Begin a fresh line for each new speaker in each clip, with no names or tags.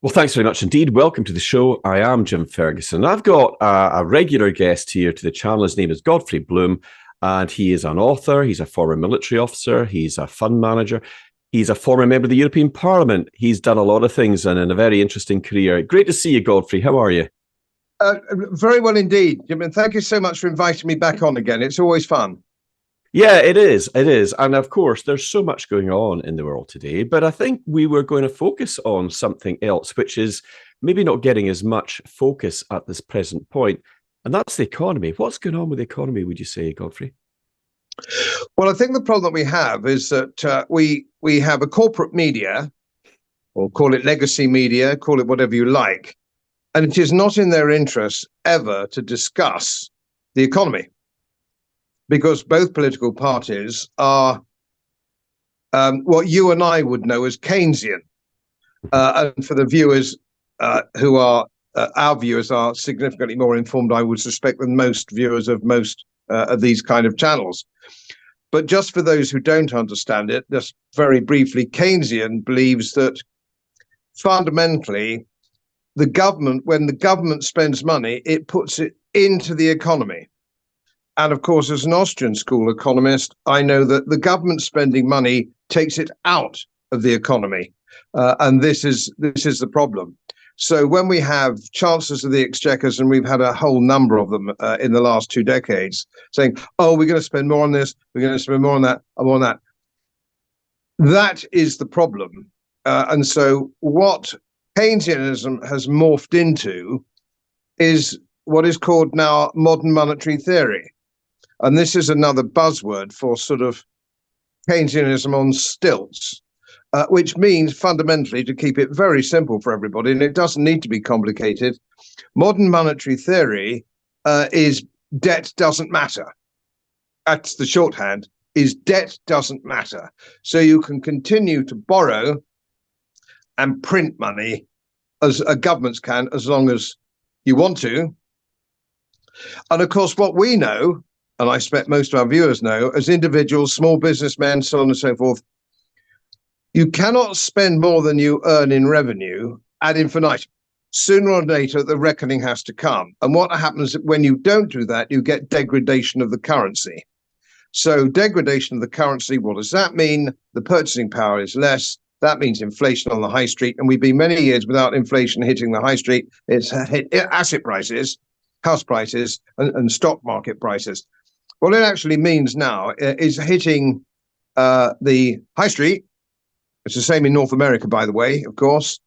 Well, thanks very much indeed. Welcome to the show. I am Jim Ferguson. I've got a regular guest here to the channel. His name is Godfrey Bloom, and he is an author. He's a former military officer. He's a fund manager. He's a former member of the European Parliament. He's done a lot of things and in a very interesting career. Great to see you, Godfrey. How are you?
Very well indeed, Jim, and thank you so much for inviting me back on again. It's always fun.
Yeah, it is. It is. And of course, there's so much going on in the world today. But I think we were going to focus on something else, which is maybe not getting as much focus at this present point. And that's the economy. What's going on with the economy, would you say, Godfrey?
Well, I think the problem that we have is that we have a corporate media, or call it legacy media, call it whatever you like, and it is not in their interest ever to discuss the economy, because both political parties are what you and I would know as Keynesian. And for the viewers who are our viewers are significantly more informed, I would suspect, than most viewers of most of these kind of channels. But just for those who don't understand it, just very briefly, Keynesian believes that fundamentally the government, when the government spends money, it puts it into the economy. And of course, as an Austrian school economist, I know that the government spending money takes it out of the economy. And this is the problem. So when we have chancellors of the exchequers, and we've had a whole number of them in the last 2 decades, saying, oh, we're going to spend more on this, we're going to spend more on that, and more on that. That is the problem. And so what Keynesianism has morphed into is what is called now modern monetary theory. And this is another buzzword for sort of Keynesianism on stilts, which means fundamentally, to keep it very simple for everybody, and it doesn't need to be complicated, modern monetary theory is debt doesn't matter. That's the shorthand, is debt doesn't matter. So you can continue to borrow and print money as governments can, as long as you want to. And of course, what we know, and I expect most of our viewers know, as individuals, small businessmen, so on and so forth, you cannot spend more than you earn in revenue ad infinitum. Sooner or later, the reckoning has to come. And what happens when you don't do that, you get degradation of the currency. So degradation of the currency, what does that mean? The purchasing power is less. That means inflation on the high street. And we've been many years without inflation hitting the high street. It's hit asset prices, house prices, and stock market prices. What it actually means now is hitting the high street. It's the same in North America, by the way, of course,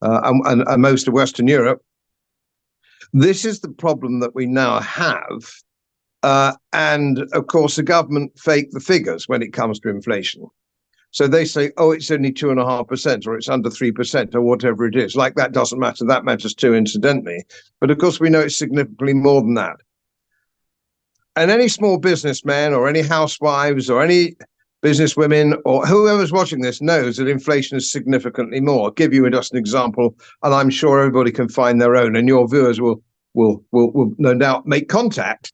and most of Western Europe. This is the problem that we now have. And of course, the government fake the figures when it comes to inflation. So they say, oh, it's only 2.5%, or it's under 3%, or whatever it is. Like, that doesn't matter. That matters too, incidentally. But of course, we know it's significantly more than that. And any small businessman or any housewives or any businesswomen or whoever's watching this knows that inflation is significantly more. I'll give you just an example, and I'm sure everybody can find their own, and your viewers will no doubt make contact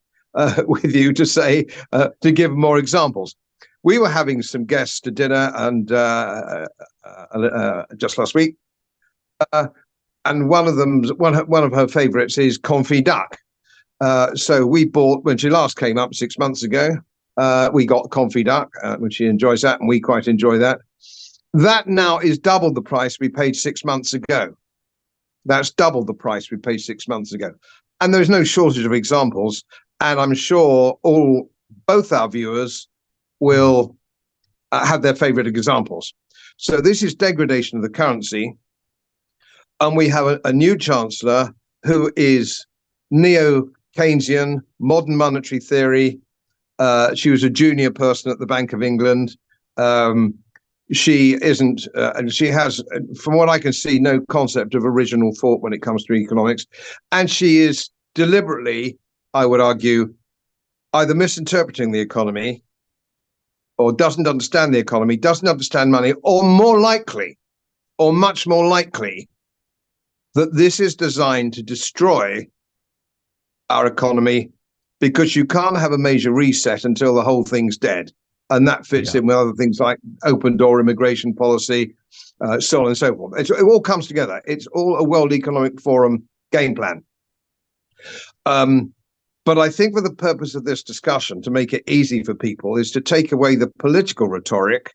with you to say, to give more examples. We were having some guests to dinner and just last week, and one of her favorites is confit duck. So we bought, when she last came up 6 months ago, we got confit duck, when she enjoys that, and we quite enjoy that. That now is double the price we paid 6 months ago. That's double the price we paid 6 months ago. And there's no shortage of examples. And I'm sure both our viewers will have their favorite examples. So this is degradation of the currency. And we have a new chancellor who is neo-Keynesian, modern monetary theory. She was a junior person at the Bank of England. She isn't, and she has, from what I can see, no concept of original thought when it comes to economics. And she is deliberately, I would argue, either misinterpreting the economy, or doesn't understand the economy, doesn't understand money, or more likely, or much more likely, that this is designed to destroy our economy, because you can't have a major reset until the whole thing's dead. And that fits in with other things like open door immigration policy, so on and so forth. It all comes together. It's all a World Economic Forum game plan. But I think for the purpose of this discussion, to make it easy for people, is to take away the political rhetoric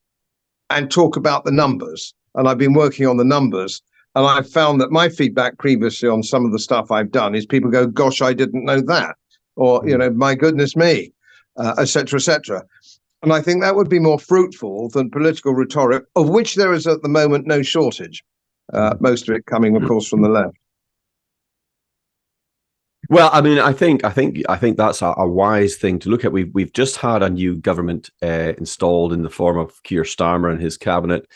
and talk about the numbers. And I've been working on the numbers, and I've found that my feedback previously on some of the stuff I've done is people go, gosh, I didn't know that. Or, my goodness me, et cetera, et cetera. And I think that would be more fruitful than political rhetoric, of which there is at the moment no shortage. Most of it coming, of course, from the left.
Well, I mean, I think that's a wise thing to look at. We've just had a new government installed in the form of Keir Starmer and his cabinet,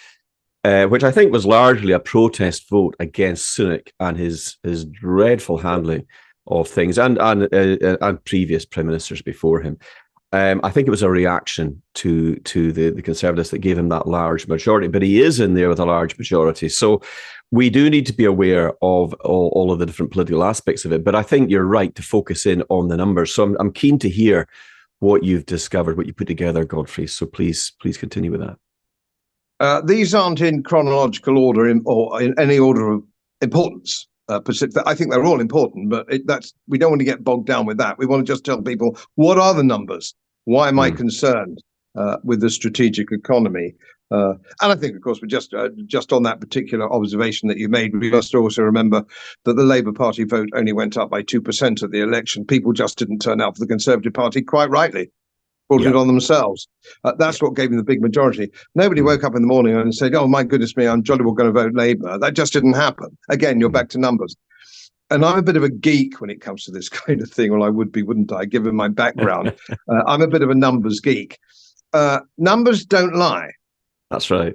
which I think was largely a protest vote against Sunak and his dreadful handling of things, and previous prime ministers before him. I think it was a reaction to the Conservatives that gave him that large majority, but he is in there with a large majority. So we do need to be aware of all of the different political aspects of it. But I think you're right to focus in on the numbers. So I'm keen to hear what you've discovered, what you put together, Godfrey. So please continue with that.
These aren't in chronological order or in any order of importance. I think they're all important, but we don't want to get bogged down with that. We want to just tell people, what are the numbers? Why am I concerned with the strategic economy? And I think, of course, we're just on that particular observation that you made. We must also remember that the Labour Party vote only went up by 2% at the election. People just didn't turn out for the Conservative Party, quite rightly. Brought it on themselves. That's what gave them the big majority. Nobody woke up in the morning and said, oh, my goodness me, I'm jolly well going to vote Labour. That just didn't happen. Again, you're back to numbers. And I'm a bit of a geek when it comes to this kind of thing. Well, I would be, wouldn't I, given my background? I'm a bit of a numbers geek. Numbers don't lie.
That's right.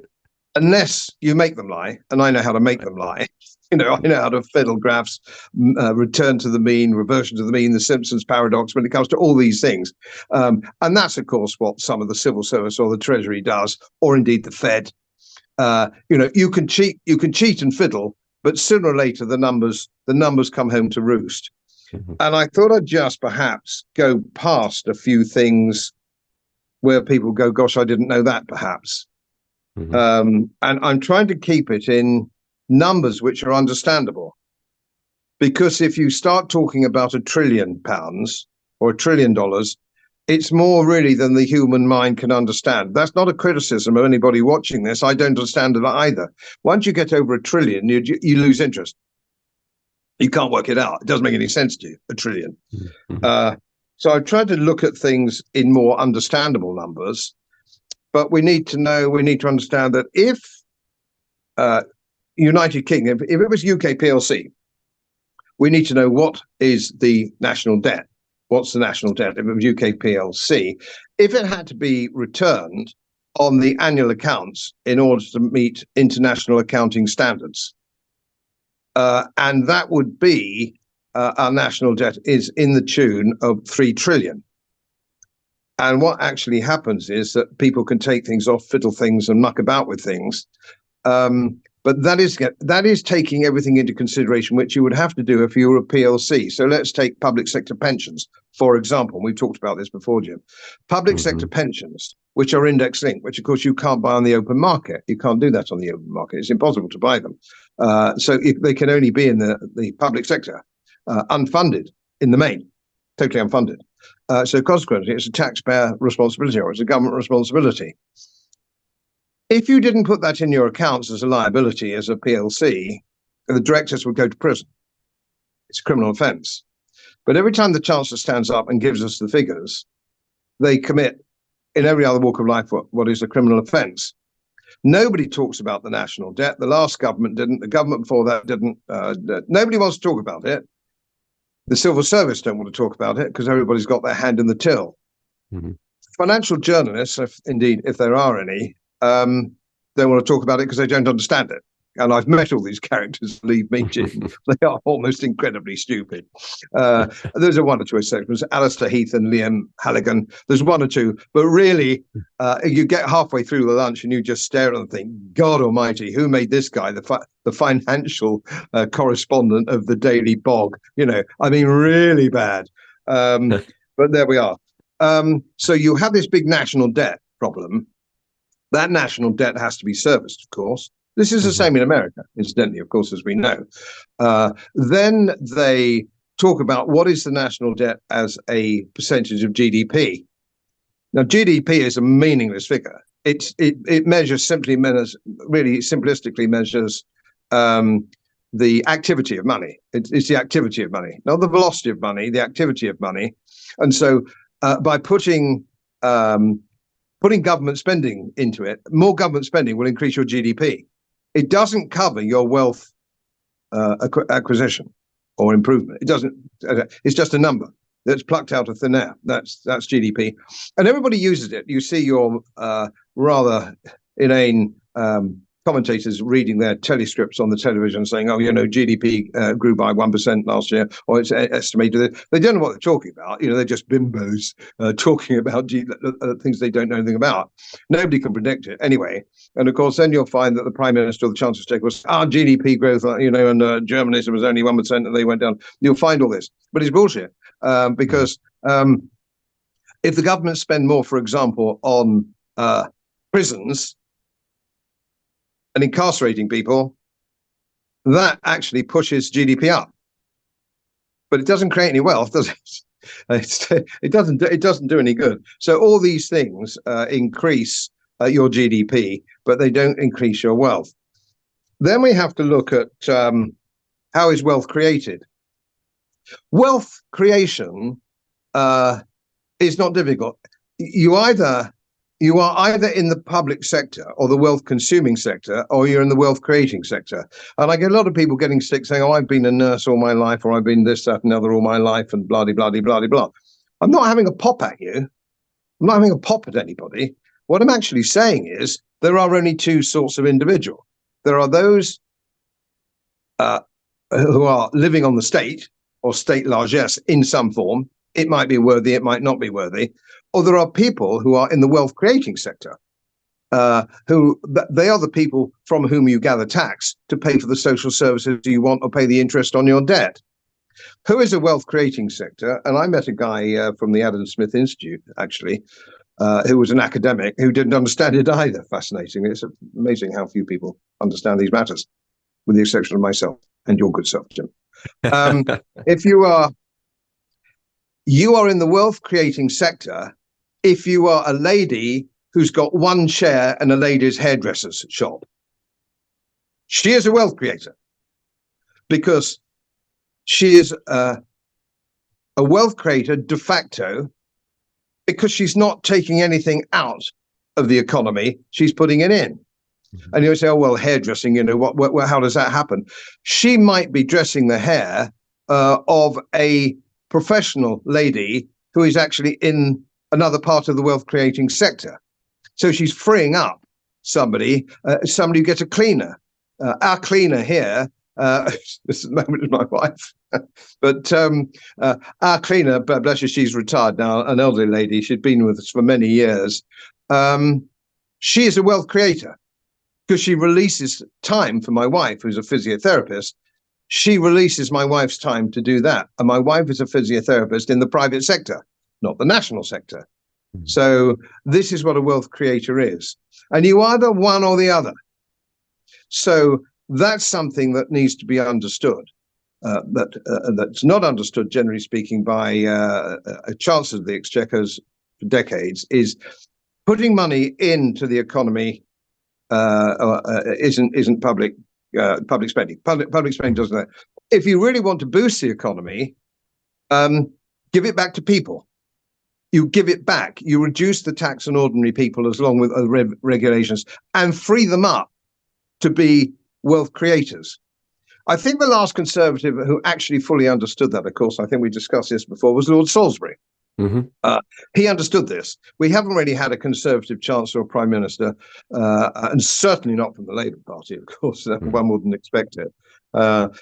Unless you make them lie. And I know how to make them lie. I know how to fiddle graphs, return to the mean, reversion to the mean, the Simpsons paradox when it comes to all these things. And that's, of course, what some of the civil service or the Treasury does, or indeed the Fed. You can cheat and fiddle, but sooner or later the numbers come home to roost. And I thought I'd just perhaps go past a few things where people go, gosh, I didn't know that, perhaps. And I'm trying to keep it in numbers which are understandable, because if you start talking about £1 trillion or $1 trillion, it's more really than the human mind can understand. That's not a criticism of anybody watching this. I don't understand it either. Once you get over $1 trillion, you lose interest. You can't work it out. It doesn't make any sense to you, $1 trillion. So I've tried to look at things in more understandable numbers, but we need to understand that if United Kingdom, if it was UK PLC, we need to know what is the national debt. What's the national debt if it was UK PLC? If it had to be returned on the annual accounts in order to meet international accounting standards. And that would be our national debt is in the tune of 3 trillion. And what actually happens is that people can take things off, fiddle things and muck about with things. But that is taking everything into consideration, which you would have to do if you were a PLC. So let's take public sector pensions, for example. We've talked about this before, Jim. Public sector pensions, which are index linked, which, of course, you can't buy on the open market. You can't do that on the open market. It's impossible to buy them. So they can only be in the public sector, unfunded in the main, totally unfunded. So consequently, it's a taxpayer responsibility, or it's a government responsibility. If you didn't put that in your accounts as a liability as a PLC, the directors would go to prison. It's a criminal offence. But every time the Chancellor stands up and gives us the figures, they commit, in every other walk of life, what is a criminal offence. Nobody talks about the national debt. The last government didn't. The government before that didn't. Nobody wants to talk about it. The civil service don't want to talk about it because everybody's got their hand in the till. Financial journalists, if there are any, don't want to talk about it because they don't understand it. And I've met all these characters, believe me, Jim. They are almost incredibly stupid. There's one or two exceptions, Alistair Heath and Liam Halligan. There's one or two, but really, you get halfway through the lunch and you just stare at them and think, God almighty, who made this guy the financial correspondent of the Daily Bog? I mean, really bad. But there we are. So you have this big national debt. problem, that national debt has to be serviced, of course. This is the same in America, incidentally, of course, as we know. Then they talk about what is the national debt as a percentage of GDP. Now, GDP is a meaningless figure. It measures really simplistically measures the activity of money. It's the activity of money, not the velocity of money, the activity of money. And so by putting government spending into it, more government spending will increase your GDP. It doesn't cover your wealth acquisition or improvement. It doesn't. It's just a number that's plucked out of thin air. That's GDP, and everybody uses it. You see your rather inane commentators reading their telescripts on the television saying, "Oh, GDP grew by 1% last year, or it's estimated." They don't know what they're talking about. They're just bimbos talking about things they don't know anything about. Nobody can predict it anyway. And of course, then you'll find that the Prime Minister or the Chancellor of State was, GDP growth, and Germany was only 1% and they went down. You'll find all this, but it's bullshit because if the government spend more, for example, on prisons and incarcerating people, that actually pushes GDP up, but it doesn't create any wealth, does it? It doesn't do any good. So all these things increase your GDP, but they don't increase your wealth. Then we have to look at how is wealth created. Wealth creation is not difficult. You are either in the public sector or the wealth consuming sector, or you're in the wealth creating sector. And I get a lot of people getting sick saying, "Oh, I've been a nurse all my life," or "I've been this, that, and the other all my life," and blah, blah, blah, blah, blah. I'm not having a pop at you. I'm not having a pop at anybody. What I'm actually saying is there are only two sorts of individual. There are those who are living on the state or state largesse in some form. It might be worthy, it might not be worthy. Or there are people who are in the wealth creating sector, who they are the people from whom you gather tax to pay for the social services you want or pay the interest on your debt. Who is a wealth creating sector? And I met a guy from the Adam Smith Institute, actually, who was an academic who didn't understand it either. Fascinating. It's amazing how few people understand these matters, with the exception of myself and your good self, Jim. If you are in the wealth creating sector, if you are a lady who's got one chair in a ladies' hairdresser's shop, she is a wealth creator because she is a wealth creator de facto because she's not taking anything out of the economy, she's putting it in. And you say, "Oh, well, hairdressing, how does that happen?" She might be dressing the hair of a professional lady who is actually in another part of the wealth creating sector. So she's freeing up somebody who gets a cleaner. Our cleaner here, this is the moment of my wife, but our cleaner, bless her, she's retired now, an elderly lady, she'd been with us for many years. She is a wealth creator because she releases time for my wife, who's a physiotherapist. She releases my wife's time to do that. And my wife is a physiotherapist in the private sector, not the national sector. So this is what a wealth creator is. And you are either one or the other. So that's something that needs to be understood. That's not understood, generally speaking, by chancellors of the exchequers for decades, is putting money into the economy isn't public spending. Public spending doesn't that. If you really want to boost the economy, give it back to people. You give it back. You reduce the tax on ordinary people as long with regulations and free them up to be wealth creators. I think the last Conservative who actually fully understood that, of course, I think we discussed this before, was Lord Salisbury. He understood this. We haven't really had a Conservative Chancellor or Prime Minister, and certainly not from the Labour Party, of course. One wouldn't expect it.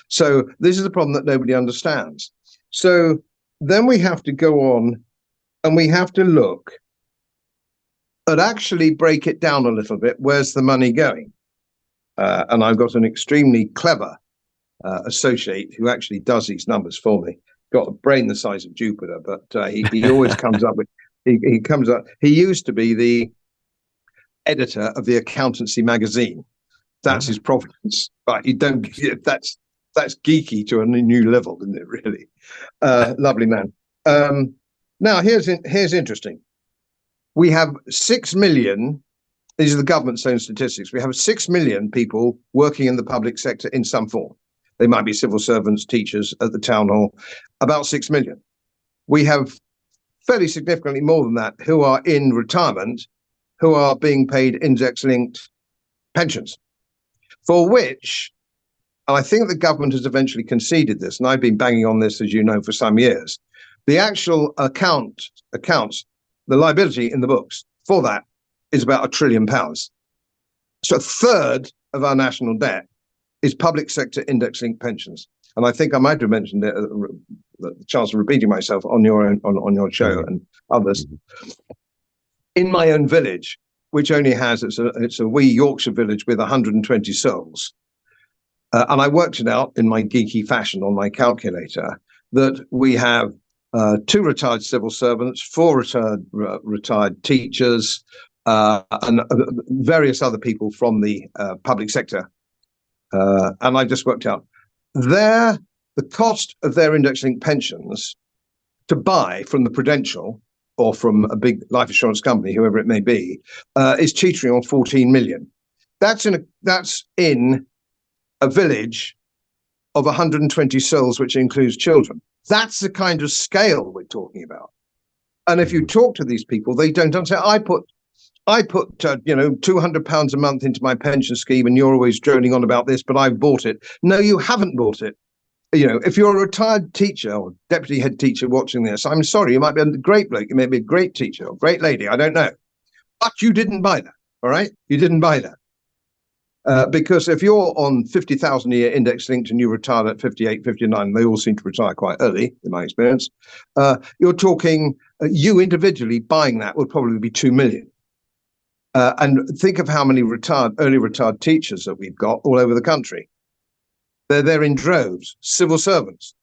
So this is a problem that nobody understands. So then we have to go on and we have to look at actually break it down a little bit. Where's the money going? And I've got an extremely clever associate who actually does these numbers for me. Got a brain the size of Jupiter, but he always comes up with he used to be editor of the accountancy magazine. That's his providence. Right? You don't. That's geeky to a new level, isn't it? Really, lovely man. Now here's interesting. We have 6 million. These are the government's own statistics. We have 6 million people working in the public sector in some form. They might be civil servants, teachers at the town hall. About 6 million. We have fairly significantly more than that who are in retirement, who are being paid index-linked pensions, for which, and I think the government has eventually conceded this, and I've been banging on this, as you know, for some years. The actual accounts, the liability in the books for that is about £1 trillion. So a third of our national debt is public sector index-linked pensions. And I think I might have mentioned it, the chance of repeating myself on your show and others. In my own village, which only has, it's a wee Yorkshire village with 120 souls. And I worked it out in my geeky fashion on my calculator that we have 2 retired civil servants, 4 retired teachers, and various other people from the public sector. And I just worked out the cost of their index-linked pensions to buy from the Prudential or from a big life insurance company, whoever it may be, is teetering on 14 million. That's in a village of 120 souls, which includes children. That's the kind of scale we're talking about. And if you talk to these people, they don't say, I put £200 a month into my pension scheme, and you're always droning on about this, but I've bought it. No, you haven't bought it. You know, if you're a retired teacher or deputy head teacher watching this, I'm sorry, you might be a great bloke, you may be a great teacher or great lady, I don't know. But you didn't buy that, all right? You didn't buy that. Because if you're on 50,000 a year index linked and you retire at 58, 59, they all seem to retire quite early, in my experience, you're talking, you individually buying that would probably be 2 million. And think of how many early retired teachers that we've got all over the country. They're there in droves, civil servants,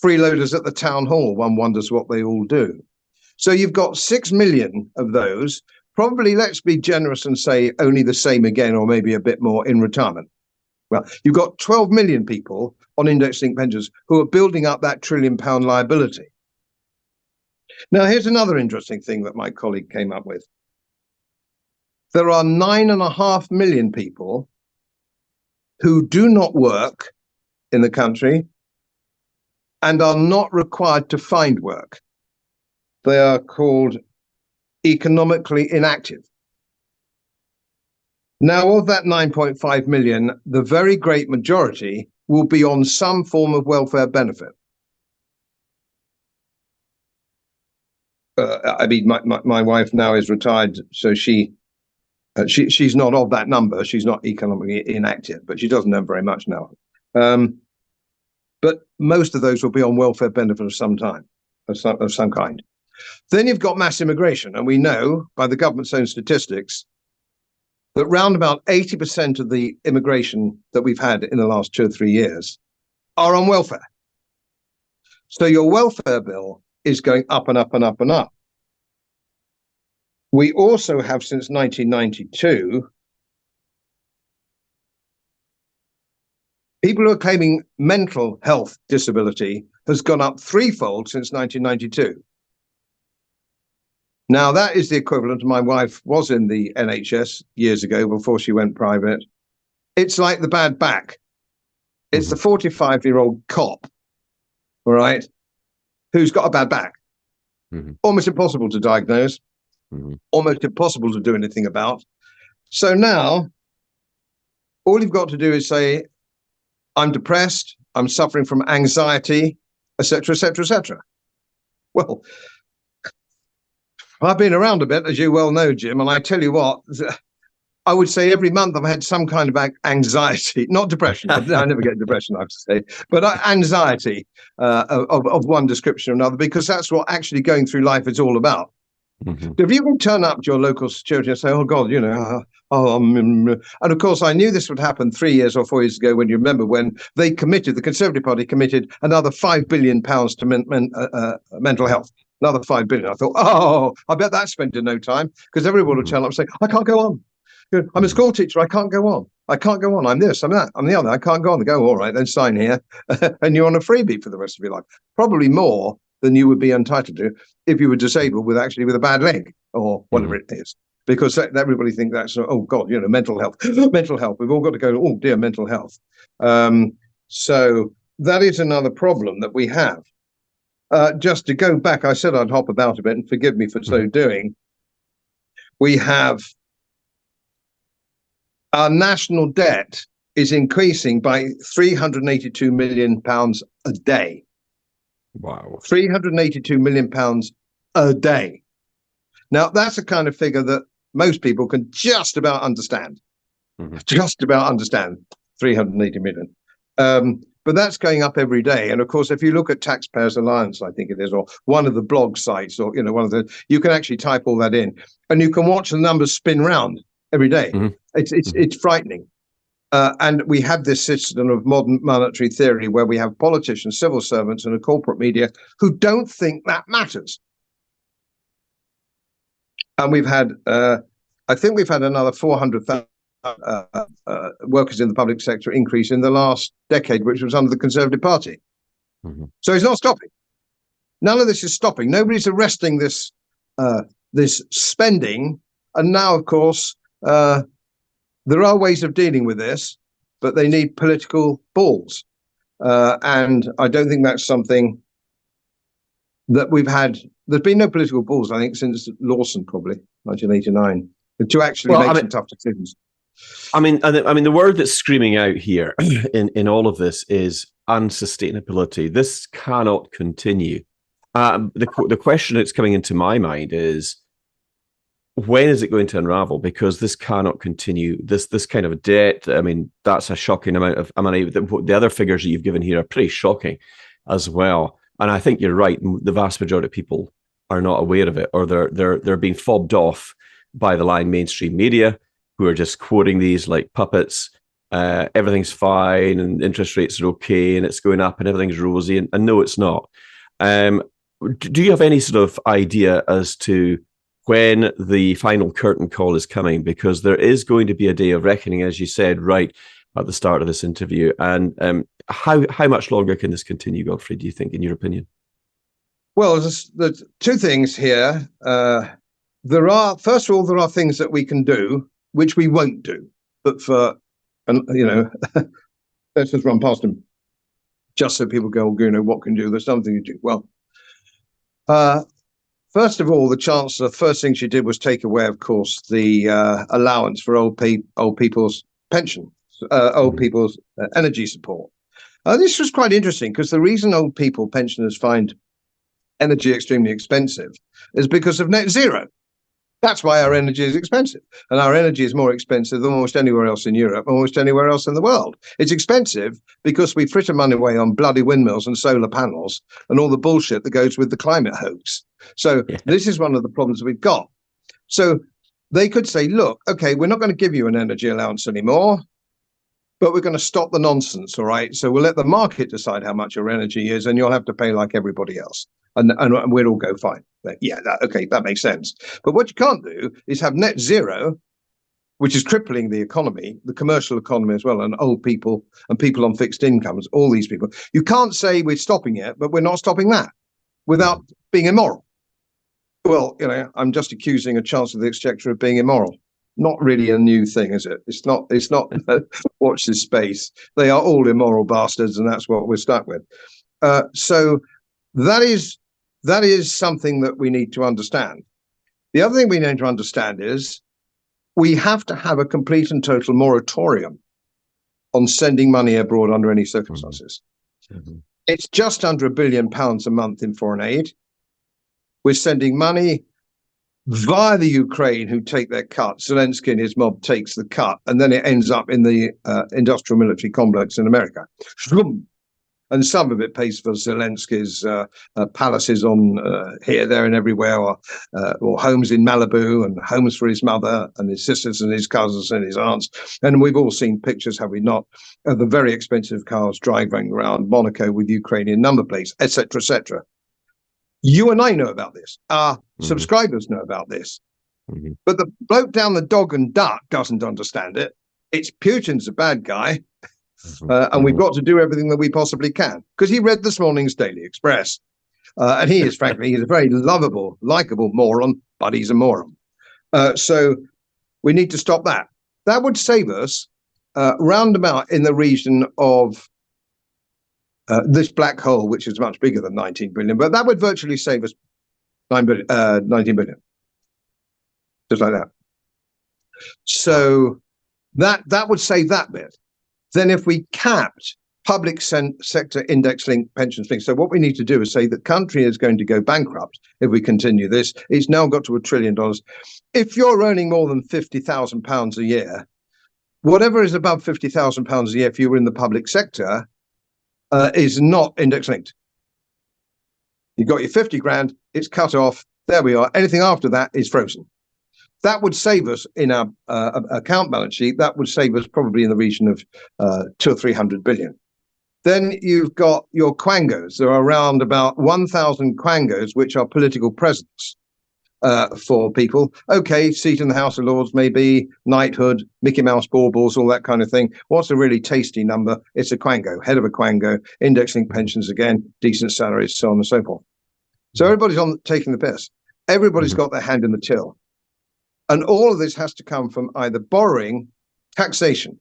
freeloaders at the town hall. One wonders what they all do. So you've got 6 million of those, probably, let's be generous and say only the same again, or maybe a bit more in retirement. Well, you've got 12 million people on index-linked pensions who are building up that £1 trillion liability. Now, here's another interesting thing that my colleague came up with. There are 9.5 million people who do not work in the country and are not required to find work. They are called economically inactive. Now, of that 9.5 million, the very great majority will be on some form of welfare benefit. I mean, my wife now is retired, so she's not of that number. She's not economically inactive, but she doesn't earn very much now. But most of those will be on welfare benefit of some kind. Then you've got mass immigration, and we know by the government's own statistics that round about 80% of the immigration that we've had in the last 2 or 3 years are on welfare. So your welfare bill is going up and up and up and up. We also have, since 1992, people who are claiming mental health disability has gone up threefold since 1992. Now, that is the equivalent. My wife was in the NHS years ago before she went private. It's like the bad back. It's the 45-year-old cop, all right, who's got a bad back. Almost impossible to diagnose, almost impossible to do anything about. So now, all you've got to do is say, I'm depressed, I'm suffering from anxiety, etc., etc., etc. Well, I've been around a bit, as you well know, Jim, and I tell you what, I would say every month I've had some kind of anxiety, not depression. I never get depression, I have to say, but anxiety of one description or another, because that's what actually going through life is all about. If you can turn up to your local security and say, oh, God, you know, and of course, I knew this would happen 3 years or 4 years ago when you remember when they committed, the Conservative Party committed another £5 billion to mental health. Another 5 billion. I thought, oh, I bet that's spent in no time, because everyone will turn up and say, I can't go on. I'm a school teacher. I can't go on. I can't go on. I'm this, I'm that, I'm the other. I can't go on. They go, all right, then sign here. And you're on a freebie for the rest of your life. Probably more than you would be entitled to if you were disabled with a bad leg or whatever it is. Because everybody thinks that's, oh God, mental health, mental health. We've all got to go, oh dear, mental health. So that is another problem that we have. Just to go back, I said I'd hop about a bit, and forgive me for so doing. We have our national debt is increasing by £382 million a day.
Wow.
£382 million a day. Now, that's a kind of figure that most people can just about understand. Just about understand 380 million. But that's going up every day. And of course, if you look at Taxpayers Alliance, I think it is, or one of the blog sites, or you can actually type all that in, and you can watch the numbers spin round every day. It's frightening. And we have this system of modern monetary theory where we have politicians, civil servants, and a corporate media who don't think that matters. And we've had, I think we've had another 400,000 workers in the public sector increase in the last decade, which was under the Conservative Party. So it's not stopping. None of this is stopping. Nobody's arresting this this spending. And now, of course, there are ways of dealing with this, but they need political balls. And I don't think that's something that we've had. There's been no political balls, I think, since Lawson, probably 1989, to actually make some tough decisions. I mean,
the word that's screaming out here in all of this is unsustainability. This cannot continue. The question that's coming into my mind is, when is it going to unravel? Because this cannot continue. This kind of debt, I mean, that's a shocking amount of money. The other figures that you've given here are pretty shocking as well. And I think you're right. The vast majority of people are not aware of it, or they're being fobbed off by the lying mainstream media, who are just quoting these like puppets. Everything's fine, and interest rates are okay, and it's going up, and everything's rosy. And no, it's not. Do you have any sort of idea as to when the final curtain call is coming? Because there is going to be a day of reckoning, as you said right at the start of this interview. And how much longer can this continue, Godfrey, do you think, in your opinion?
Well, there's two things here. First of all, there are things that we can do which we won't do. But let's just run past them, just so people go, what can you do? There's something you do. Well, first of all, the Chancellor, the first thing she did was take away, of course, the allowance for old people's pension, old people's energy support. This was quite interesting, because the reason old people pensioners find energy extremely expensive is because of net zero. That's why our energy is expensive. And our energy is more expensive than almost anywhere else in Europe, almost anywhere else in the world. It's expensive because we fritter money away on bloody windmills and solar panels and all the bullshit that goes with the climate hoax. So This is one of the problems we've got. So they could say, look, okay, we're not going to give you an energy allowance anymore, but we're going to stop the nonsense, all right? So we'll let the market decide how much your energy is, and you'll have to pay like everybody else. And we'll all go fine. Yeah, that makes sense. But what you can't do is have net zero, which is crippling the economy, the commercial economy as well, and old people and people on fixed incomes, all these people. You can't say we're stopping it, but we're not stopping that without being immoral. Well, I'm just accusing a Chancellor of the Exchequer of being immoral. Not really a new thing, is it? It's not. Watch this space. They are all immoral bastards, and that's what we're stuck with. So that is something that we need to understand. The other thing we need to understand is we have to have a complete and total moratorium on sending money abroad under any circumstances. It's just under £1 billion a month in foreign aid. We're sending money via the Ukraine, who take their cut. Zelensky and his mob takes the cut, and then it ends up in the industrial military complex in America. And some of it pays for Zelensky's palaces on here, there, and everywhere, or homes in Malibu, and homes for his mother and his sisters and his cousins and his aunts. And we've all seen pictures, have we not, of the very expensive cars driving around Monaco with Ukrainian number plates, etc., etc. You and I know about this. Our subscribers know about this.
Mm-hmm.
But the bloke down the dog and duck doesn't understand it. It's Putin's a bad guy, and we've got to do everything that we possibly can. Because he read this morning's Daily Express, and he is, frankly, he's a very lovable, likable moron, but he's a moron. So we need to stop that. That would save us roundabout in the region of this black hole, which is much bigger than 19 billion, but that would virtually save us 19 billion. Just like that. So that would save that bit. Then if we capped public sector index-linked pension things, so what we need to do is say the country is going to go bankrupt if we continue this. It's now got to $1 trillion. If you're earning more than £50,000 a year, whatever is above £50,000 a year, if you were in the public sector, is not index-linked. You got your 50 grand, it's cut off. There we are. Anything after that is frozen. That would save us in our account balance sheet. That would save us probably in the region of 200 or 300 billion. Then you've got your quangos. There are around about 1,000 quangos, which are political presents for people. Okay, seat in the House of Lords, maybe knighthood, Mickey Mouse baubles, all that kind of thing. What's a really tasty number? It's a quango, head of a quango, index-linked pensions again, decent salaries, so on and so forth. So everybody's taking the piss. Everybody's got their hand in the till. And all of this has to come from either borrowing, taxation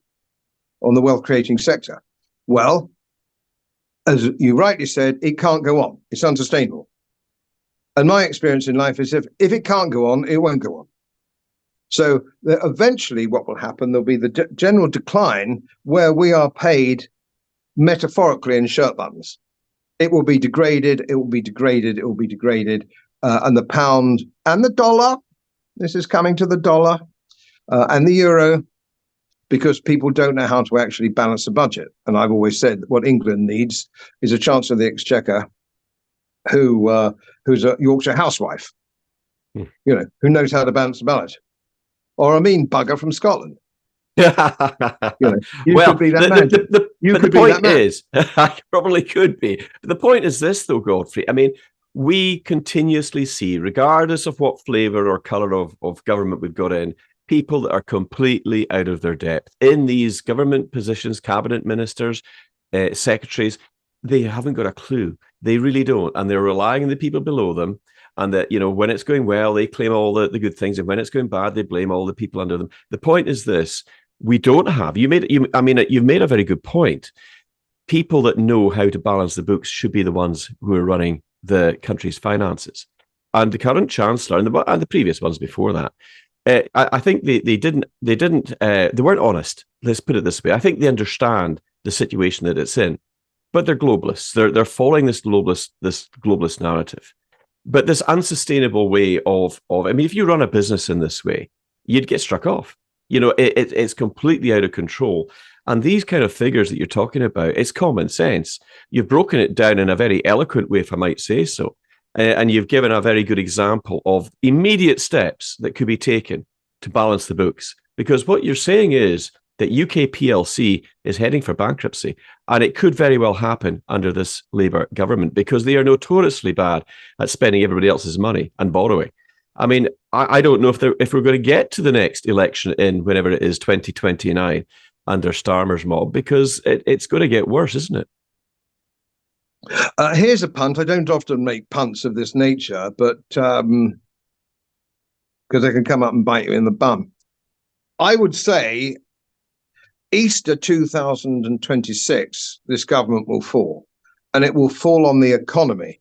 on the wealth-creating sector. Well, as you rightly said, it can't go on. It's unsustainable. And my experience in life is if it can't go on, it won't go on. So eventually what will happen, there'll be the general decline where we are paid metaphorically in shirt buttons. It will be degraded, it will be degraded, it will be degraded. And the pound and the dollar, this is coming to the dollar and the euro, because people don't know how to actually balance the budget. And I've always said that what England needs is a Chancellor of the Exchequer who's a Yorkshire housewife, who knows how to balance the budget, or a mean bugger from Scotland. You
Well,
could be that man.
The point is, I probably could be. But the point is this, though, Godfrey. I mean, we continuously see, regardless of what flavour or colour of government we've got in, people that are completely out of their depth in these government positions, cabinet ministers, secretaries. They haven't got a clue. They really don't. And they're relying on the people below them. And that, when it's going well, they claim all the good things. And when it's going bad, they blame all the people under them. The point is this. We don't have, you've made a very good point. People that know how to balance the books should be the ones who are running the country's finances. And the current Chancellor and the previous ones before that, I think they weren't honest. Let's put it this way. I think they understand the situation that it's in, but they're globalists. They're following this globalist narrative. But this unsustainable way of if you run a business in this way, you'd get struck off. It's completely out of control. And these kind of figures that you're talking about, it's common sense. You've broken it down in a very eloquent way, if I might say so. And you've given a very good example of immediate steps that could be taken to balance the books. Because what you're saying is that UK PLC is heading for bankruptcy. And it could very well happen under this Labour government because they are notoriously bad at spending everybody else's money and borrowing. I mean, I don't know if we're going to get to the next election in whenever it is 2029 under Starmer's mob, because it's going to get worse, isn't it?
Here's a punt. I don't often make punts of this nature, but because they can come up and bite you in the bum. I would say Easter 2026, this government will fall, and it will fall on the economy.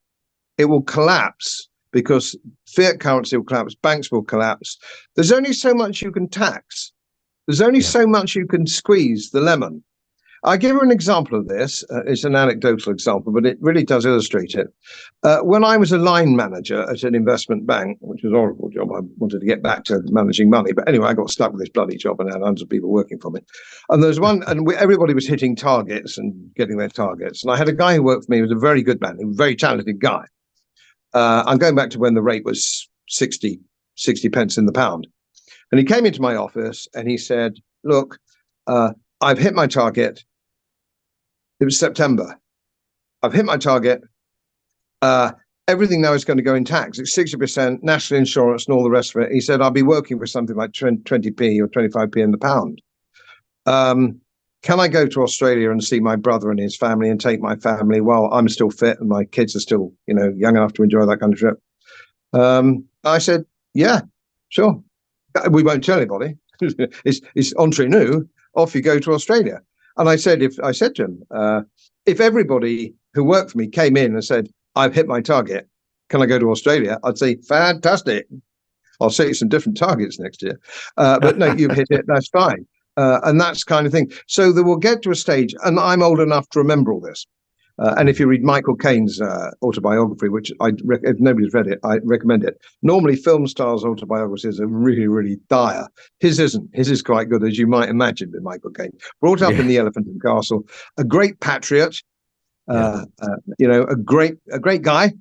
It will collapse because fiat currency will collapse, banks will collapse. There's only so much you can tax. There's only so much you can squeeze the lemon. I'll give you an example of this. It's an anecdotal example, but it really does illustrate it. When I was a line manager at an investment bank, which was a horrible job, I wanted to get back to managing money. But anyway, I got stuck with this bloody job and had hundreds of people working for me. And there's one, and everybody was hitting targets and getting their targets. And I had a guy who worked for me, who was a very good man, a very talented guy. I'm going back to when the rate was 60 pence in the pound. And he came into my office and he said, look, I've hit my target. It was September. I've hit my target. everything now is going to go in tax. It's 60% national insurance and all the rest of it. He said, I'll be working for something like 20p or 25p in the pound. Can I go to Australia and see my brother and his family and take my family while I'm still fit and my kids are still, young enough to enjoy that kind of trip? I said, yeah, sure. We won't tell anybody. It's entre nous. Off you go to Australia. And I said to him, if everybody who worked for me came in and said, I've hit my target, can I go to Australia? I'd say, fantastic. I'll set you some different targets next year. But no, you've hit it. That's fine. And that's kind of thing. So they will get to a stage, and I'm old enough to remember all this. And if you read Michael Caine's autobiography, which if nobody's read it, I recommend it. Normally, film stars' autobiographies are really, really dire. His isn't. His is quite good, as you might imagine, with Michael Caine. Brought up in the Elephant and Castle, a great patriot, a great guy,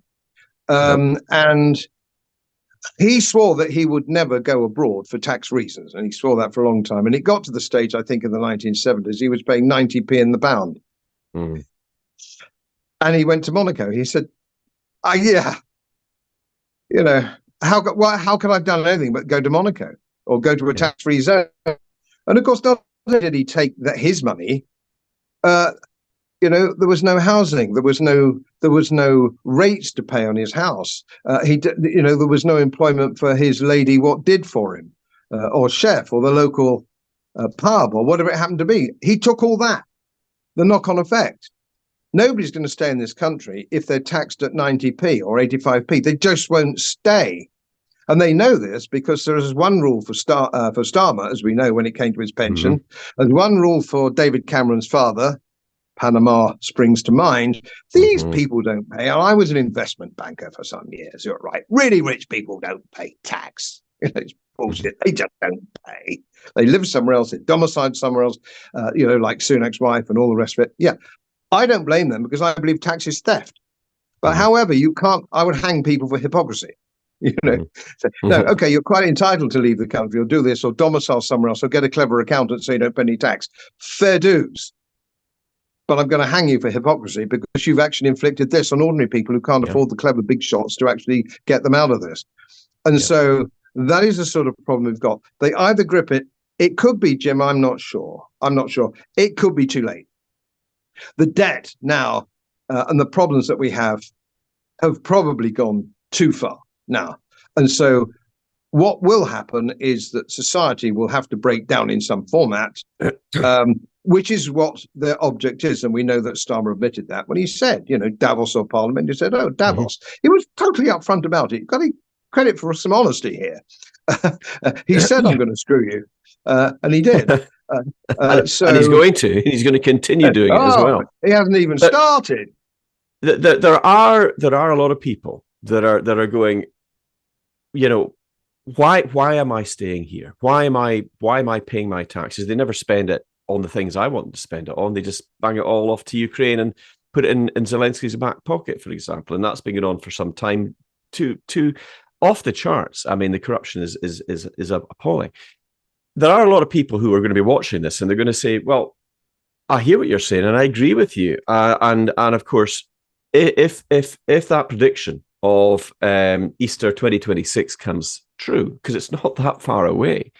and he swore that he would never go abroad for tax reasons, and he swore that for a long time. And it got to the stage, I think, in the 1970s, he was paying 90p in the pound. Mm. And he went to Monaco. He said, how could I have done anything but go to Monaco or go to a tax-free zone? And of course, not only did he take his money, there was no housing, there was no rates to pay on his house. There was no employment for his lady, what did for him, or chef, or the local pub, or whatever it happened to be. He took all that, the knock-on effect. Nobody's going to stay in this country if they're taxed at 90p or 85p. They just won't stay. And they know this because there is one rule for Starmer, as we know, when it came to his pension. Mm-hmm. There's one rule for David Cameron's father. Panama springs to mind. These people don't pay. I was an investment banker for some years. You're right. Really rich people don't pay tax. It's bullshit. They just don't pay. They live somewhere else. They're domiciled somewhere else, like Sunak's wife and all the rest of it. Yeah. I don't blame them because I believe tax is theft. But however, I would hang people for hypocrisy. So, no, okay, you're quite entitled to leave the country or do this or domicile somewhere else or get a clever accountant so you don't pay any tax. Fair dues. But I'm going to hang you for hypocrisy because you've actually inflicted this on ordinary people who can't afford the clever big shots to actually get them out of this. And so that is the sort of problem we've got. They either grip it. It could be, Jim, I'm not sure. It could be too late. The debt now and the problems that we have probably gone too far now. And so what will happen is that society will have to break down in some format, which is what their object is. And we know that Starmer admitted that when he said, Davos or Parliament, he said, oh, Davos. He was totally upfront about it. You've got to credit for some honesty here. He said, I'm going to screw you. And he did.
And he's going to continue doing it as well.
He hasn't even started.
There are a lot of people that are going, why am I staying here? Why am I paying my taxes? They never spend it on the things I want to spend it on. They just bang it all off to Ukraine and put it in Zelensky's back pocket, for example. And that's been going on for some time to off the charts. I mean, the corruption is appalling. There are a lot of people who are going to be watching this and they're going to say, well, I hear what you're saying and I agree with you. And of course, if that prediction of Easter 2026 comes true, because it's not that far away,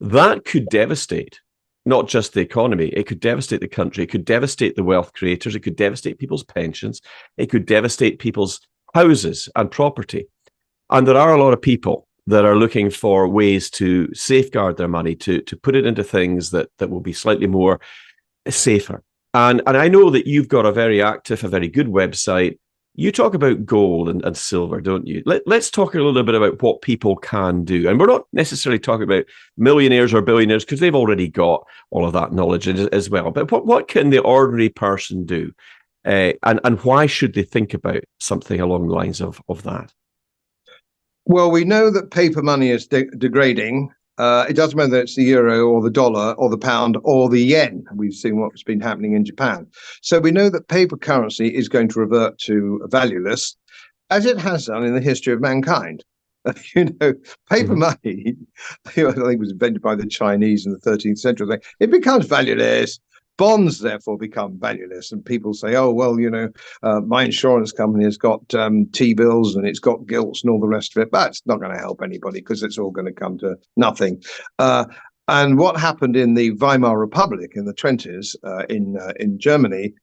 that could devastate not just the economy, it could devastate the country, it could devastate the wealth creators, it could devastate people's pensions, it could devastate people's houses and property. And there are a lot of people that are looking for ways to safeguard their money, to put it into things that will be slightly more safer. And I know that you've got a very active, a very good website. You talk about gold and silver, don't you? Let's talk a little bit about what people can do. And we're not necessarily talking about millionaires or billionaires because they've already got all of that knowledge as well. But what can the ordinary person do? And why should they think about something along the lines of that?
Well, we know that paper money is degrading. It doesn't matter whether it's the euro or the dollar or the pound or the yen. We've seen what's been happening in Japan. So we know that paper currency is going to revert to valueless, as it has done in the history of mankind. Paper money, I think it was invented by the Chinese in the 13th century. It becomes valueless. bonds therefore become valueless, and people say, oh, well, my insurance company has got T-bills and it's got gilts and all the rest of it, but it's not going to help anybody because it's all going to come to nothing. And what happened in the Weimar Republic in the 20s in Germany,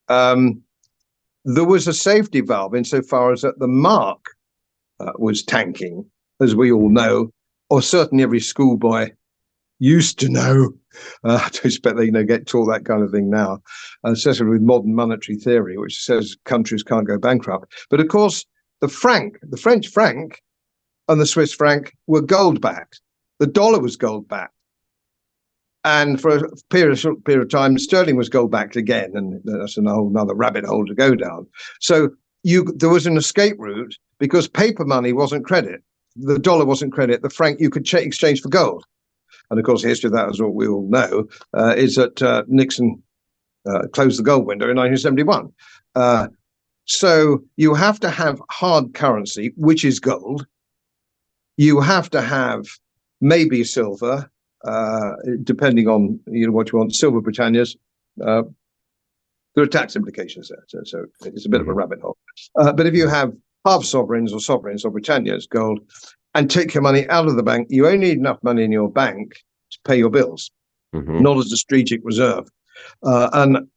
there was a safety valve insofar as that the mark was tanking, as we all know, or certainly every schoolboy used to know. I expect they get taught that kind of thing now, especially with modern monetary theory, which says countries can't go bankrupt. But of course, the French franc and the Swiss franc were gold backed. The dollar was gold backed. And for a short period of time, sterling was gold backed again. And that's a whole another rabbit hole to go down. So there was an escape route because paper money wasn't credit. The dollar wasn't credit. The franc you could exchange for gold. And of course, the history of that, as we all know, is that Nixon closed the gold window in 1971. So you have to have hard currency, which is gold. You have to have maybe silver, depending on what you want. Silver Britannias. There are tax implications there, so it's a bit of a rabbit hole. But if you have half sovereigns or Britannias, gold, and take your money out of the bank, you only need enough money in your bank to pay your bills, not as a strategic reserve. And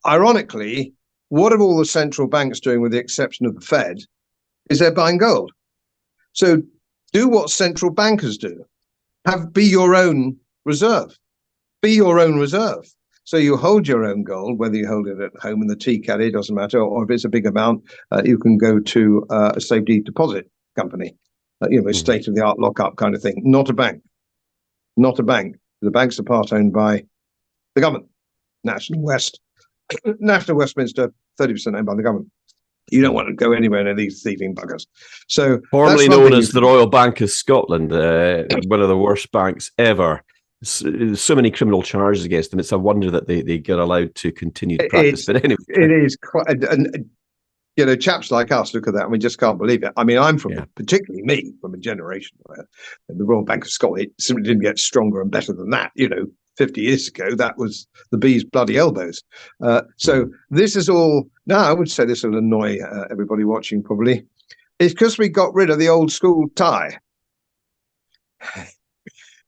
ironically, what are all the central banks doing, with the exception of the Fed, is they're buying gold. So do what central bankers do. Be your own reserve. Be your own reserve. So you hold your own gold, whether you hold it at home in the tea caddy, doesn't matter, or if it's a big amount, you can go to a safety deposit company, state-of-the-art lockup kind of thing. Not a bank. Not a bank. The banks are part owned by the government. National Westminster, 30% owned by the government. You don't want to go anywhere near these thieving buggers. So
formerly known as the Royal Bank of Scotland, one of the worst banks ever. So many criminal charges against them. It's a wonder that they get allowed to continue to practice. But anyway, it is
quite. And chaps like us look at that and we just can't believe it. I mean, I'm particularly me, from a generation where the Royal Bank of Scotland simply didn't get stronger and better than that. 50 years ago, that was the bee's bloody elbows. So this is all. Now, I would say this will annoy everybody watching probably. It's because we got rid of the old school tie.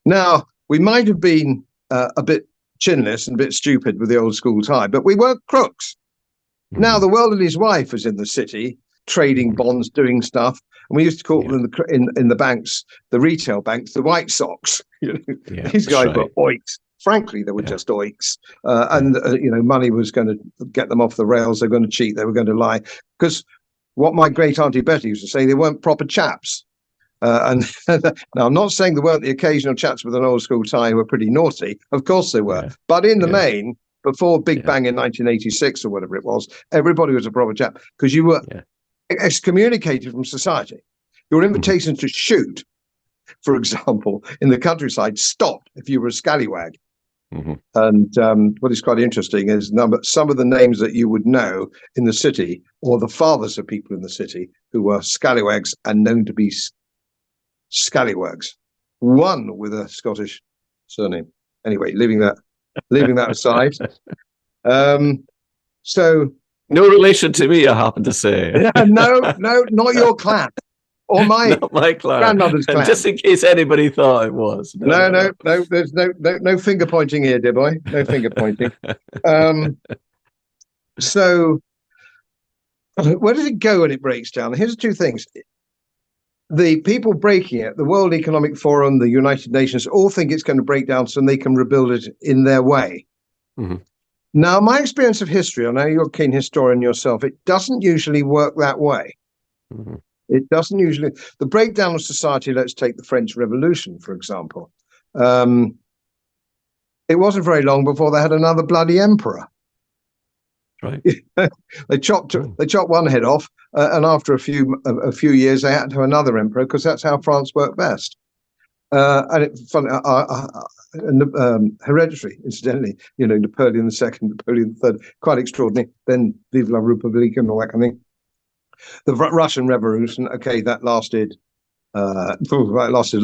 Now, we might have been a bit chinless and a bit stupid with the old school tie, but we weren't crooks. Now, the world and his wife was in the city, trading bonds, doing stuff. And we used to call them in the banks, the retail banks, the White Sox. These guys were oiks. Frankly, they were just oiks. Money was going to get them off the rails. They were going to cheat. They were going to lie. Because what my great auntie Betty used to say, they weren't proper chaps. And now, I'm not saying there weren't the occasional chaps with an old school tie who were pretty naughty. Of course they were. But in the main, before Big Bang in 1986 or whatever it was, everybody was a proper chap because you were excommunicated from society. Your invitations to shoot, for example, in the countryside stopped if you were a scallywag. And what is quite interesting is some of the names that you would know in the city, or the fathers of people in the city who were scallywags and known to be scallywags. One with a Scottish surname. Anyway, leaving that aside. So
no relation to me, I happen to say.
No, not your clan. Or my
clan.
Grandmother's clan.
Just in case anybody thought it was.
No. There's no finger pointing here, dear boy. No finger pointing. So where does it go when it breaks down? Here's two things. The people breaking it, the World Economic Forum, the United Nations, all think it's going to break down so they can rebuild it in their way. Now, my experience of history, I know you're a keen historian yourself, it doesn't usually work that way. It doesn't usually. The breakdown of society, let's take the French Revolution, for example. It wasn't very long before they had another bloody emperor.
Right.
They chopped one head off, and after a few years, they had to have another emperor because that's how France worked best. And it's funny, hereditary, incidentally. Napoleon II, Napoleon III, quite extraordinary. Then Vive la République and all that kind of thing. The Russian Revolution, that lasted a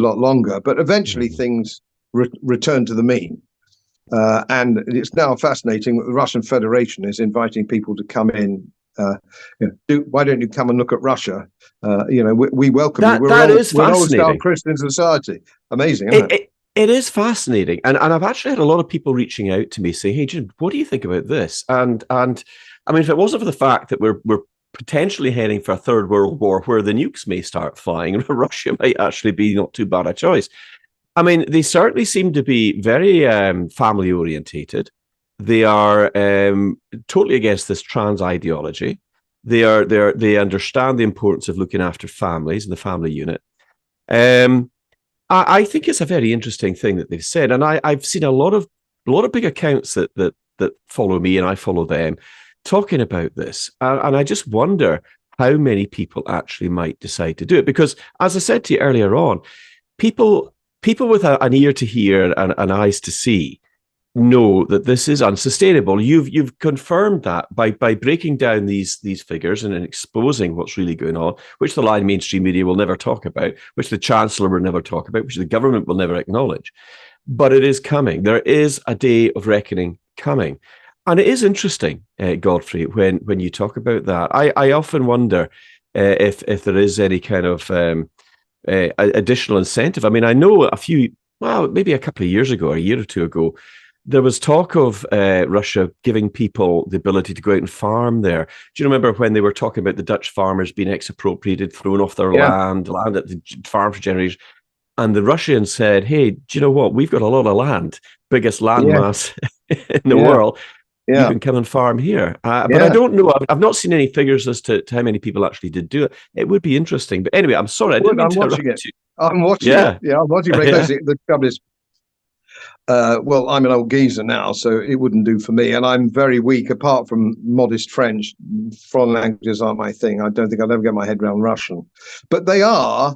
lot longer, but eventually things returned to the mean. And it's now fascinating that the Russian Federation is inviting people to come in. Why don't you come and look at Russia? We welcome you. We're an old-style Christian society. Amazing, isn't it?
It is fascinating, and I've actually had a lot of people reaching out to me saying, "Hey, Jim, what do you think about this?" And I mean, if it wasn't for the fact that we're potentially heading for a third world war where the nukes may start flying, Russia might actually be not too bad a choice. I mean, they certainly seem to be very family orientated. They are totally against this trans ideology. They understand the importance of looking after families and the family unit. I think it's a very interesting thing that they've said, and I've seen a lot of big accounts that follow me and I follow them talking about this, and I just wonder how many people actually might decide to do it, because as I said to you earlier on, people with an ear to hear and eyes to see know that this is unsustainable. You've confirmed that by breaking down these figures and exposing what's really going on, which the line mainstream media will never talk about, which the Chancellor will never talk about, which the government will never acknowledge. But it is coming. There is a day of reckoning coming. And it is interesting, Godfrey, when you talk about that. I often wonder if there is any kind of additional incentive. I mean, I know maybe a couple of years ago, or a year or two ago, there was talk of Russia giving people the ability to go out and farm there. Do you remember when they were talking about the Dutch farmers being expropriated, thrown off their land at the farm for generations? And the Russians said, "Hey, do you know what? We've got a lot of land, biggest landmass in the world. You can come and farm here." But I don't know. I've not seen any figures as to how many people actually did do it. It would be interesting. But anyway, I'm sorry.
I'm watching it. I'm watching it. Yeah, I'm watching very closely. The trouble is, well, I'm an old geezer now, so it wouldn't do for me. And I'm very weak, apart from modest French. Foreign languages aren't my thing. I don't think I'll ever get my head around Russian. But they are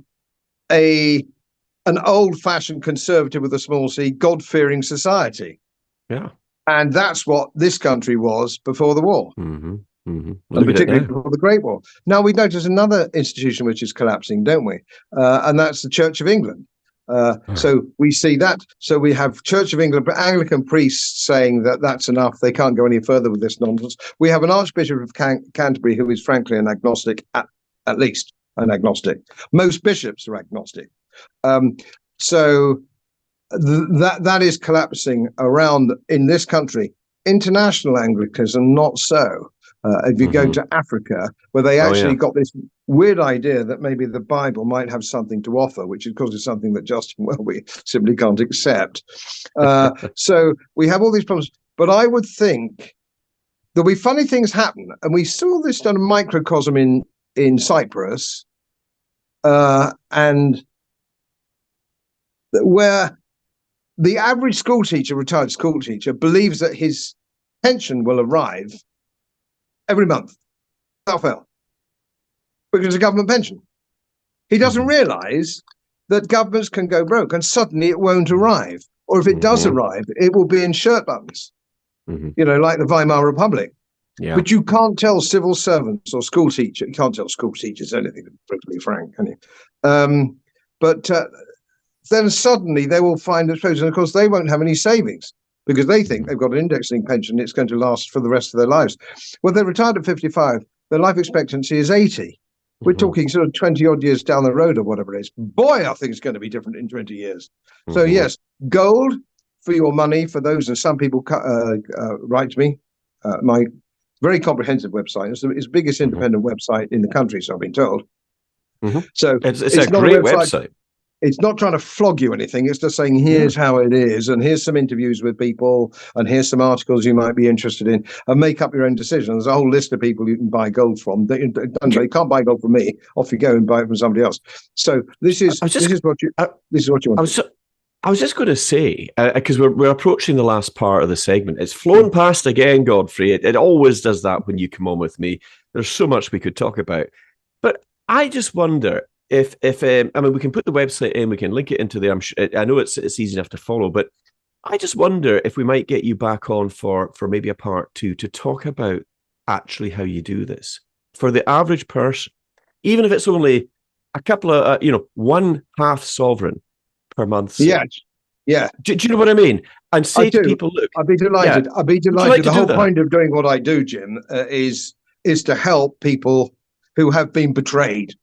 an old-fashioned conservative with a small c, God-fearing society.
Yeah.
And that's what this country was before the war.
Mm-hmm. Mm-hmm.
And particularly before the Great War. Now we notice another institution which is collapsing, don't we? And that's the Church of England. So we see that. So we have Church of England, Anglican priests saying that that's enough. They can't go any further with this nonsense. We have an Archbishop of Canterbury who is frankly an agnostic, at least an agnostic. Most bishops are agnostic. So that is collapsing around in this country. International Anglicanism, not so. If you go to Africa, where they actually got this weird idea that maybe the Bible might have something to offer, which of course is something that Justin Welby simply can't accept. So we have all these problems. But I would think there'll be funny things happen. And we saw this done a microcosm in Cyprus, and where the average school teacher, retired school teacher, believes that his pension will arrive every month, without fail, because it's a government pension. He doesn't realize that governments can go broke and suddenly it won't arrive. Or if it does arrive, it will be in shirt buttons, like the Weimar Republic. Yeah. But you can't tell civil servants or school teachers, you can't tell school teachers anything, to be frank, can you? But then suddenly they will find it, and of course they won't have any savings because they think they've got an indexing pension, it's going to last for the rest of their lives. Well, they're retired at 55, their life expectancy is 80. We're talking sort of 20 odd years down the road or whatever it is. Boy, I think it's going to be different in 20 years. So yes, gold for your money, for those, and some people write to me, my very comprehensive website. It's the biggest independent website in the country, so I've been told. So it's a great website. It's not trying to flog you anything. It's just saying, here's how it is, and here's some interviews with people, and here's some articles you might be interested in, and make up your own decision. There's a whole list of people you can buy gold from. They can't buy gold from me. Off you go and buy it from somebody else. So this is what you want.
I was just going to say, because we're approaching the last part of the segment. It's flown past again, Godfrey. It always does that when you come on with me. There's so much we could talk about, but I just wonder. If I mean, we can put the website in, we can link it into there. I know it's easy enough to follow, but I just wonder if we might get you back on for maybe a part 2 to talk about actually how you do this for the average person, even if it's only a couple of 1/2 sovereign per month.
Yeah, Yeah,
Do you know what I mean? And
I
say to
do.
people, look,
I'd be delighted.
yeah,
I'd be
would you
delighted.
like
The
to do
whole
that?
point of doing what I do, Jim, is to help people who have been betrayed,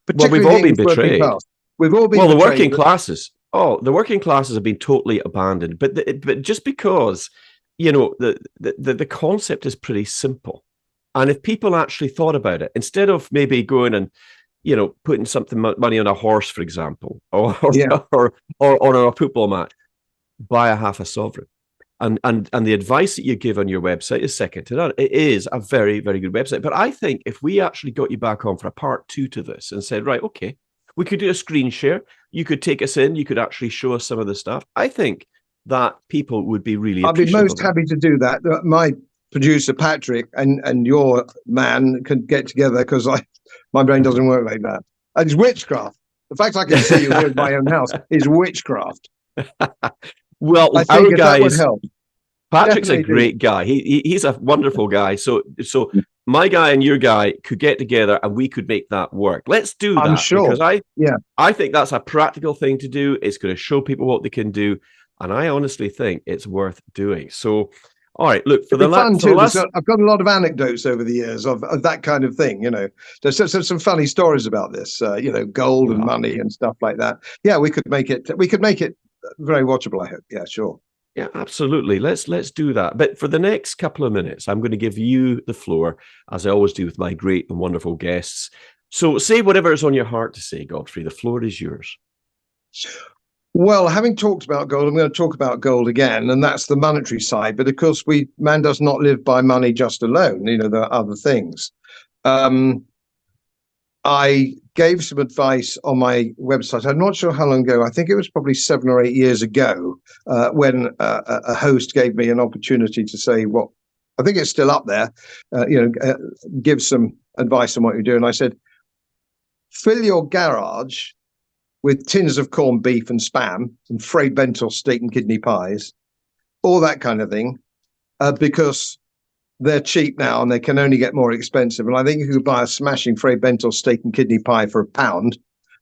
Well, we've
particularly
all
the
been
English working
betrayed.
class. We've all been
Well, the
betrayed.
working classes. Oh, the working classes have been totally abandoned. But just because, the concept is pretty simple, and if people actually thought about it, instead of maybe going and putting something money on a horse, for example, or
Yeah.
or on a football match, buy a half a sovereign. And the advice that you give on your website is second to none. It is a very, very good website. But I think if we actually got you back on for a part 2 to this and said, right, okay, we could do a screen share. You could take us in. You could actually show us some of the stuff. I think that people would be really
I'd be
appreciative
most happy to do that. My producer Patrick and your man can get together because my brain doesn't work like that. And it's witchcraft. The fact I can see you here in my own house is witchcraft.
Well,
I
our
think
guy
that would
is
help.
Patrick's a
Definitely
great guy. He's a wonderful guy. So my guy and your guy could get together and we could make that work. Let's do that.
I'm sure.
Because
Yeah.
I think that's a practical thing to do. It's going to show people what they can do. And I honestly think it's worth doing. So, all right, look, for the last...
I've got a lot of anecdotes over the years of that kind of thing, There's some funny stories about this, gold and money and stuff like that. Yeah, we could make it very watchable, I hope. Yeah, sure.
Yeah, absolutely. Let's do that. But for the next couple of minutes, I'm going to give you the floor, as I always do with my great and wonderful guests. So say whatever is on your heart to say, Godfrey. The floor is yours.
Well, having talked about gold, I'm going to talk about gold again, and that's the monetary side. But of course, man does not live by money just alone. There are other things. I gave some advice on my website. I'm not sure how long ago. I think it was probably 7 or 8 years ago when a host gave me an opportunity to say what I think it's still up there. Give some advice on what you do. And I said, fill your garage with tins of corned beef and spam and Fray Bentos steak and kidney pies, all that kind of thing, because they're cheap now and they can only get more expensive. And I think you could buy a smashing Fray Bentos steak and kidney pie for £1.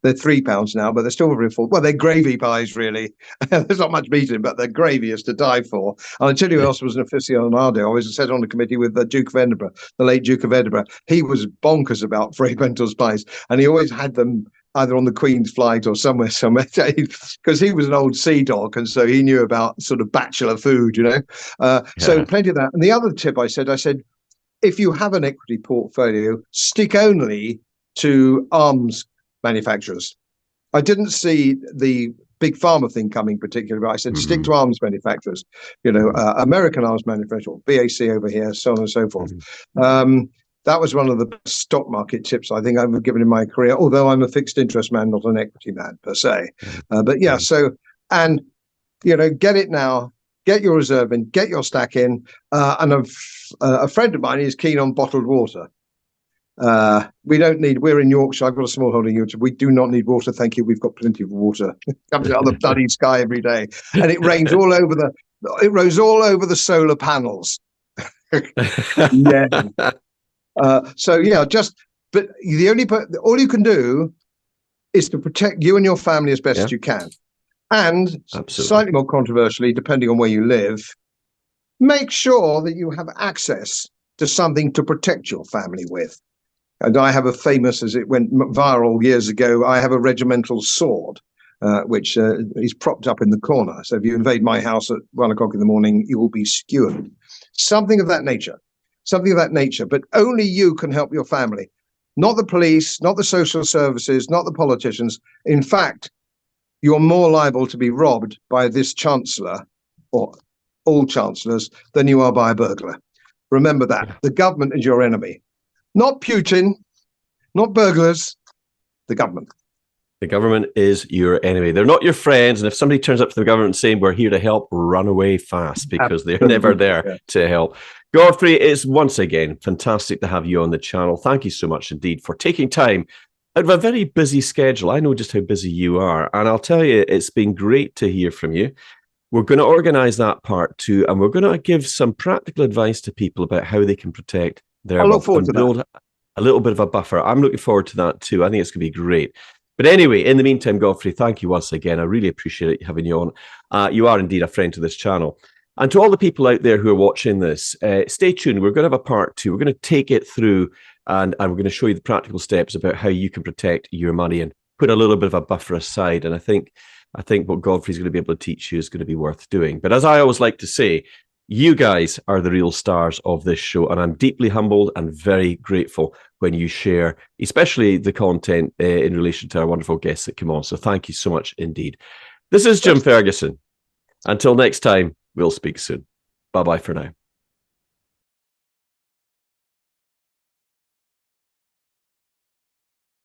They're £3 now, but they're still very full. Well, they're gravy pies, really. There's not much meat in them, but they're gravy is to die for. And I tell you who else was an aficionado. I was sat on a committee with the Duke of Edinburgh, the late Duke of Edinburgh. He was bonkers about Fray Bentos pies, and he always had them either on the Queen's flight or somewhere, because he was an old sea dog, and so he knew about sort of bachelor food, So plenty of that. And the other tip I said, if you have an equity portfolio, stick only to arms manufacturers. I didn't see the big pharma thing coming particularly, but I said stick to arms manufacturers, American arms manufacturers, BAC over here, so on and so forth. That was one of the stock market tips I think I've given in my career, although I'm a fixed interest man, not an equity man per se. But yeah, so, and, get it now, get your reserve in, get your stack in. And a friend of mine is keen on bottled water. We're in Yorkshire. I've got a small holding in Yorkshire. We do not need water. Thank you. We've got plenty of water. Comes out of the bloody sky every day. And it rains all over the solar panels. Yeah. But all you can do is to protect you and your family as best as you can. And slightly more controversially, depending on where you live, make sure that you have access to something to protect your family with. And I have a famous, as it went viral years ago, I have a regimental sword, which is propped up in the corner. So if you invade my house at 1 o'clock in the morning, you will be skewered. Something of that nature. But only you can help your family. Not the police, not the social services, not the politicians. In fact, you're more liable to be robbed by this chancellor or all chancellors than you are by a burglar. Remember that. Yeah. The government is your enemy. Not Putin, not burglars, the government.
The government is your enemy. They're not your friends. And if somebody turns up to the government saying we're here to help, run away fast because they're never there to help. Godfrey, it's once again fantastic to have you on the channel. Thank you so much indeed for taking time out of a very busy schedule. I know just how busy you are. And I'll tell you, it's been great to hear from you. We're going to organize that part 2, and we're going to give some practical advice to people about how they can protect their wealth and build a little bit of a buffer. I'm looking forward to that too. I think it's going to be great. But anyway, in the meantime, Godfrey, thank you once again. I really appreciate having you on. You are indeed a friend to this channel. And to all the people out there who are watching this, stay tuned. We're going to have a part 2. We're going to take it through and we're going to show you the practical steps about how you can protect your money and put a little bit of a buffer aside. And I think what Godfrey's going to be able to teach you is going to be worth doing. But as I always like to say, you guys are the real stars of this show, and I'm deeply humbled and very grateful when you share, especially the content in relation to our wonderful guests that come on. So thank you so much indeed. This is Jim Ferguson. Until next time, we'll speak soon. Bye-bye for now.